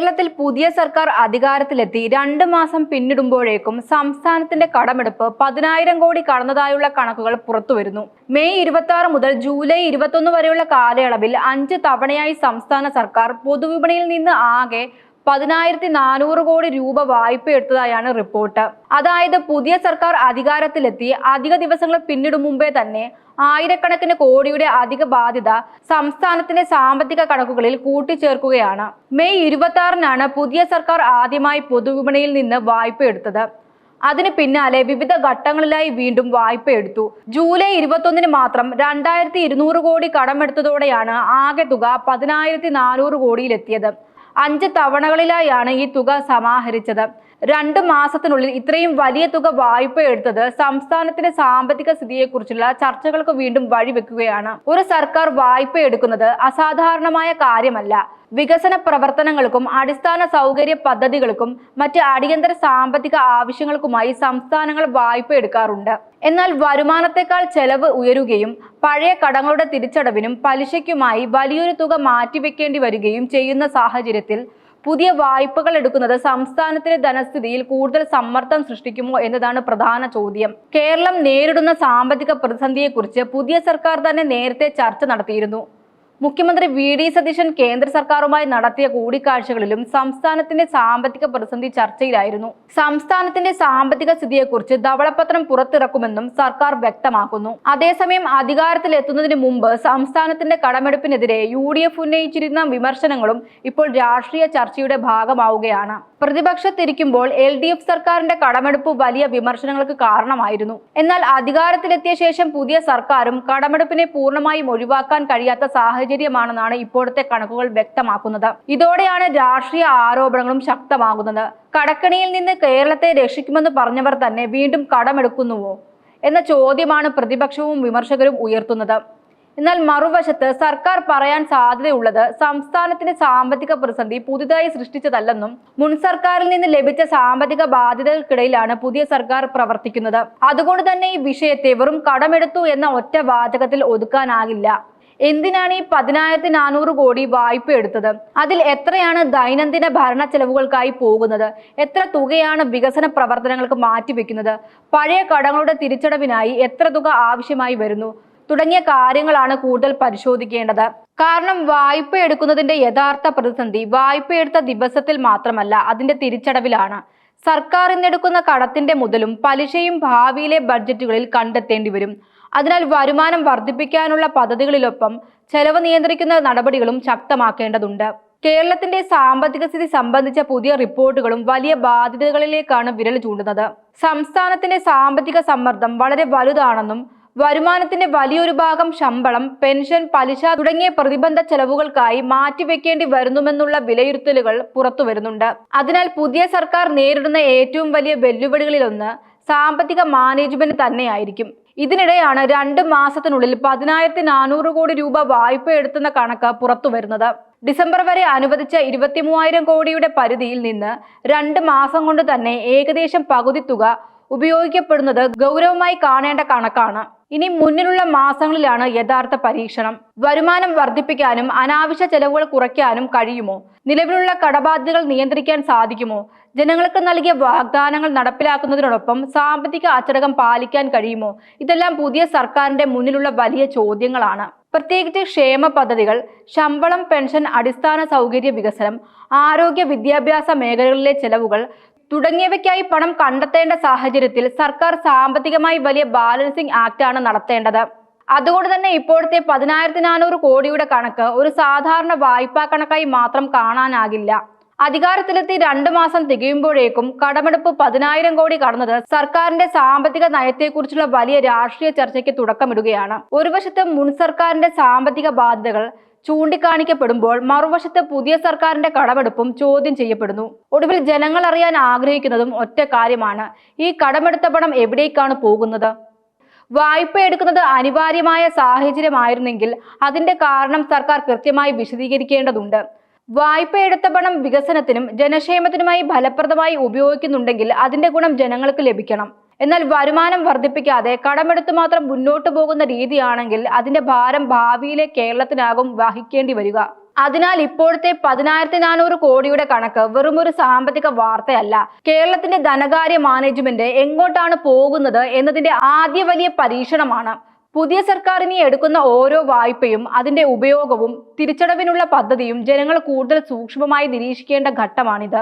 കേരളത്തിൽ പുതിയ സർക്കാർ അധികാരത്തിലെത്തി 2 മാസം പിന്നിടുമ്പോഴേക്കും സംസ്ഥാനത്തിന്റെ കടമെടുപ്പ് 10,000 കോടി കടന്നതായുള്ള കണക്കുകൾ പുറത്തുവരുന്നു. മെയ് 26 മുതൽ ജൂലൈ 21 വരെയുള്ള കാലയളവിൽ 5 തവണയായി സംസ്ഥാന സർക്കാർ പൊതുവിപണിയിൽ നിന്ന് ആകെ 10,400 കോടി രൂപ വായ്പയെടുത്തതായാണ് റിപ്പോർട്ട്. അതായത് പുതിയ സർക്കാർ അധികാരത്തിലെത്തി അധിക ദിവസങ്ങൾ പിന്നിടും മുമ്പേ തന്നെ ആയിരക്കണക്കിന് കോടിയുടെ അധിക ബാധ്യത സംസ്ഥാനത്തിന്റെ സാമ്പത്തിക കണക്കുകളിൽ കൂട്ടിച്ചേർക്കുകയാണ്. മെയ് 26-നാണ് പുതിയ സർക്കാർ ആദ്യമായി പൊതുവിപണിയിൽ നിന്ന് വായ്പ എടുത്തത്. അതിന് പിന്നാലെ വിവിധ ഘട്ടങ്ങളിലായി വീണ്ടും വായ്പ എടുത്തു. ജൂലൈ 21-ന് മാത്രം 2,200 കോടി കടമെടുത്തതോടെയാണ് ആകെ തുക 10,400 കോടിയിലെത്തിയത്. 5 തവണകളിലായാണ് ഈ തുക സമാഹരിച്ചത്. 2 മാസത്തിനുള്ളിൽ ഇത്രയും വലിയ തുക വായ്പ എടുത്തത് സംസ്ഥാനത്തിന്റെ സാമ്പത്തിക സ്ഥിതിയെക്കുറിച്ചുള്ള ചർച്ചകൾക്ക് വീണ്ടും വഴിവെക്കുകയാണ്. ഒരു സർക്കാർ വായ്പ എടുക്കുന്നത് അസാധാരണമായ കാര്യമല്ല. വികസന പ്രവർത്തനങ്ങൾക്കും അടിസ്ഥാന സൗകര്യ പദ്ധതികൾക്കും മറ്റ് അടിയന്തര സാമ്പത്തിക ആവശ്യങ്ങൾക്കുമായി സംസ്ഥാനങ്ങൾ വായ്പ എടുക്കാറുണ്ട്. എന്നാൽ വരുമാനത്തെക്കാൾ ചെലവ് ഉയരുകയും പഴയ കടങ്ങളുടെ തിരിച്ചടവിനും പലിശയ്ക്കുമായി വലിയൊരു തുക മാറ്റിവെക്കേണ്ടി വരികയും ചെയ്യുന്ന സാഹചര്യത്തിൽ പുതിയ വായ്പകൾ എടുക്കുന്നത് സംസ്ഥാനത്തിന്റെ ധനസ്ഥിതിയിൽ കൂടുതൽ സമ്മർദ്ദം സൃഷ്ടിക്കുമോ എന്നതാണ് പ്രധാന ചോദ്യം. കേരളം നേരിടുന്ന സാമ്പത്തിക പ്രതിസന്ധിയെക്കുറിച്ച് പുതിയ സർക്കാർ തന്നെ നേരത്തെ ചർച്ച നടത്തിയിരുന്നു. മുഖ്യമന്ത്രി വി.ഡി. സതീശൻ കേന്ദ്ര സർക്കാരുമായി നടത്തിയ കൂടിക്കാഴ്ചകളിലും സംസ്ഥാനത്തിന്റെ സാമ്പത്തിക പ്രതിസന്ധി ചർച്ചയിലായിരുന്നു. സംസ്ഥാനത്തിന്റെ സാമ്പത്തിക സ്ഥിതിയെക്കുറിച്ച് ധവളപത്രം പുറത്തിറക്കുമെന്നും സർക്കാർ വ്യക്തമാക്കുന്നു. അതേസമയം അധികാരത്തിലെത്തുന്നതിന് മുമ്പ് സംസ്ഥാനത്തിന്റെ കടമെടുപ്പിനെതിരെ UDF ഉന്നയിച്ചിരുന്ന വിമർശനങ്ങളും ഇപ്പോൾ രാഷ്ട്രീയ ചർച്ചയുടെ ഭാഗമാവുകയാണ്. പ്രതിപക്ഷത്തിരിക്കുമ്പോൾ LDF സർക്കാരിന്റെ കടമെടുപ്പ് വലിയ വിമർശനങ്ങൾക്ക് കാരണമായിരുന്നു. എന്നാൽ അധികാരത്തിലെത്തിയ ശേഷം പുതിയ സർക്കാരും കടമെടുപ്പിനെ പൂർണ്ണമായും ഒഴിവാക്കാൻ കഴിയാത്ത സാഹചര്യമാണെന്നാണ് ഇപ്പോഴത്തെ കണക്കുകൾ വ്യക്തമാക്കുന്നത്. ഇതോടെയാണ് രാഷ്ട്രീയ ആരോപണങ്ങളും ശക്തമാകുന്നത്. കടക്കെണിയിൽ നിന്ന് കേരളത്തെ രക്ഷിക്കുമെന്ന് പറഞ്ഞവർ തന്നെ വീണ്ടും കടമെടുക്കുന്നുവോ എന്ന ചോദ്യമാണ് പ്രതിപക്ഷവും വിമർശകരും ഉയർത്തുന്നത്. എന്നാൽ മറുവശത്ത് സർക്കാർ പറയാൻ സാധ്യതയുള്ളത് സംസ്ഥാനത്തിന്റെ സാമ്പത്തിക പ്രതിസന്ധി പുതുതായി സൃഷ്ടിച്ചതല്ലെന്നും മുൻ സർക്കാരിൽ നിന്ന് ലഭിച്ച സാമ്പത്തിക ബാധ്യതകൾക്കിടയിലാണ് പുതിയ സർക്കാർ പ്രവർത്തിക്കുന്നത്. അതുകൊണ്ട് തന്നെ ഈ വിഷയത്തെ വെറും കടമെടുത്തു എന്ന ഒറ്റ വാചകത്തിൽ ഒതുക്കാനാകില്ല. എന്തിനാണ് ഈ 10,400 കോടി വായ്പ എടുത്തത്? അതിൽ എത്രയാണ് ദൈനംദിന ഭരണ ചെലവുകൾക്കായി പോകുന്നത്? എത്ര തുകയാണ് വികസന പ്രവർത്തനങ്ങൾക്ക് മാറ്റിവെക്കുന്നത്? പഴയ കടങ്ങളുടെ തിരിച്ചടവിനായി എത്ര തുക ആവശ്യമായി വരുന്നു? തുടങ്ങിയ കാര്യങ്ങളാണ് കൂടുതൽ പരിശോധിക്കേണ്ടത്. കാരണം വായ്പ എടുക്കുന്നതിന്റെ യഥാർത്ഥ പ്രതിസന്ധി വായ്പയെടുത്ത ദിവസത്തിൽ മാത്രമല്ല, അതിന്റെ തിരിച്ചടവിലാണ്. സർക്കാർ ഇന്നെടുക്കുന്ന കടത്തിന്റെ മുതലും പലിശയും ഭാവിയിലെ ബഡ്ജറ്റുകളിൽ കണ്ടെത്തേണ്ടി വരും. അതിനാൽ വരുമാനം വർദ്ധിപ്പിക്കാനുള്ള പദ്ധതികളിലൊപ്പം ചെലവ് നിയന്ത്രിക്കുന്ന നടപടികളും ശക്തമാക്കേണ്ടതുണ്ട്. കേരളത്തിന്റെ സാമ്പത്തിക സ്ഥിതി സംബന്ധിച്ച പുതിയ റിപ്പോർട്ടുകളും വലിയ ബാധ്യതകളിലേക്കാണ് വിരൽ ചൂണ്ടുന്നത്. സംസ്ഥാനത്തിന്റെ സാമ്പത്തിക സമ്മർദ്ദം വളരെ വലുതാണെന്നും വരുമാനത്തിന്റെ വലിയൊരു ഭാഗം ശമ്പളം, പെൻഷൻ, പലിശ തുടങ്ങിയ പ്രതിബന്ധ ചെലവുകൾക്കായി മാറ്റിവെക്കേണ്ടി വരുന്നുമെന്നുള്ള വിലയിരുത്തലുകൾ പുറത്തു വരുന്നുണ്ട്. അതിനാൽ പുതിയ സർക്കാർ നേരിടുന്ന ഏറ്റവും വലിയ വെല്ലുവിളികളിലൊന്ന് സാമ്പത്തിക മാനേജ്മെന്റ് തന്നെയായിരിക്കും. ഇതിനിടെയാണ് 2 മാസത്തിനുള്ളിൽ 10,400 കോടി രൂപ വായ്പ എടുത്തുന്ന കണക്ക് പുറത്തു വരുന്നത്. ഡിസംബർ വരെ അനുവദിച്ച 23,000 കോടിയുടെ പരിധിയിൽ നിന്ന് 2 മാസം കൊണ്ട് തന്നെ ഏകദേശം പകുതി തുക ഉപയോഗിക്കപ്പെടുന്നത് ഗൗരവമായി കാണേണ്ട കണക്കാണ്. ഇനി മുന്നിലുള്ള മാസങ്ങളിലാണ് യഥാർത്ഥ പരീക്ഷണം. വരുമാനം വർദ്ധിപ്പിക്കാനും അനാവശ്യ ചെലവുകൾ കുറയ്ക്കാനും കഴിയുമോ? നിലവിലുള്ള കടബാധ്യതകൾ നിയന്ത്രിക്കാൻ സാധിക്കുമോ? ജനങ്ങൾക്ക് നൽകിയ വാഗ്ദാനങ്ങൾ നടപ്പിലാക്കുന്നതിനോടൊപ്പം സാമ്പത്തിക അച്ചടക്കം പാലിക്കാൻ കഴിയുമോ? ഇതെല്ലാം പുതിയ സർക്കാരിന്റെ മുന്നിലുള്ള വലിയ ചോദ്യങ്ങളാണ്. പ്രത്യേകിച്ച് ക്ഷേമ പദ്ധതികൾ, ശമ്പളം, പെൻഷൻ, അടിസ്ഥാന സൗകര്യ വികസനം, ആരോഗ്യ, വിദ്യാഭ്യാസ മേഖലകളിലെ ചെലവുകൾ തുടങ്ങിയവയ്ക്കായി പണം കണ്ടെത്തേണ്ട സാഹചര്യത്തിൽ സർക്കാർ സാമ്പത്തികമായി വലിയ ബാലൻസിംഗ് ആക്ടാണ് നടത്തേണ്ടത്. അതുകൊണ്ട് തന്നെ ഇപ്പോഴത്തെ 10,400 കോടിയുടെ കണക്ക് ഒരു സാധാരണ വായ്പാ കണക്കായി മാത്രം കാണാനാകില്ല. അധികാരത്തിലെത്തി 2 മാസം തികയുമ്പോഴേക്കും കടമെടുപ്പ് 10,000 കോടി കടന്നത് സർക്കാരിന്റെ സാമ്പത്തിക നയത്തെക്കുറിച്ചുള്ള വലിയ രാഷ്ട്രീയ ചർച്ചയ്ക്ക് തുടക്കമിടുകയാണ്. ഒരു വശത്ത് മുൻ സർക്കാരിന്റെ സാമ്പത്തിക ബാധ്യതകൾ ചൂണ്ടിക്കാണിക്കപ്പെടുമ്പോൾ മറുവശത്ത് പുതിയ സർക്കാരിന്റെ കടമെടുപ്പും ചോദ്യം ചെയ്യപ്പെടുന്നു. ഒടുവിൽ ജനങ്ങൾ അറിയാൻ ആഗ്രഹിക്കുന്നതും ഒറ്റ കാര്യമാണ്: ഈ കടമെടുത്ത പണം എവിടേക്കാണ് പോകുന്നത്? വായ്പ എടുക്കുന്നത് അനിവാര്യമായ സാഹചര്യമായിരുന്നെങ്കിൽ അതിന്റെ കാരണം സർക്കാർ കൃത്യമായി വിശദീകരിക്കേണ്ടതുണ്ട്. വായ്പ എടുത്ത പണം വികസനത്തിനും ജനക്ഷേമത്തിനുമായി ഫലപ്രദമായി ഉപയോഗിക്കുന്നുണ്ടെങ്കിൽ അതിന്റെ ഗുണം ജനങ്ങൾക്ക് ലഭിക്കണം. എന്നാൽ വരുമാനം വർദ്ധിപ്പിക്കാതെ കടമെടുത്ത് മാത്രം മുന്നോട്ടു പോകുന്ന രീതിയാണെങ്കിൽ അതിന്റെ ഭാരം ഭാവിയിലെ കേരളത്തിനാകും വഹിക്കേണ്ടി വരിക. അതിനാൽ ഇപ്പോഴത്തെ 10,400 കോടിയുടെ കണക്ക് വെറുമൊരു സാമ്പത്തിക വാർത്തയല്ല. കേരളത്തിന്റെ ധനകാര്യ മാനേജ്മെന്റ് എങ്ങോട്ടാണ് പോകുന്നത് എന്നതിന്റെ ആദ്യ വലിയ പരീക്ഷണമാണ്. പുതിയ സർക്കാർ ഇനി എടുക്കുന്ന ഓരോ വായ്പയും അതിന്റെ ഉപയോഗവും തിരിച്ചടവിനുള്ള പദ്ധതിയും ജനങ്ങൾ കൂടുതൽ സൂക്ഷ്മമായി നിരീക്ഷിക്കേണ്ട ഘട്ടമാണിത്.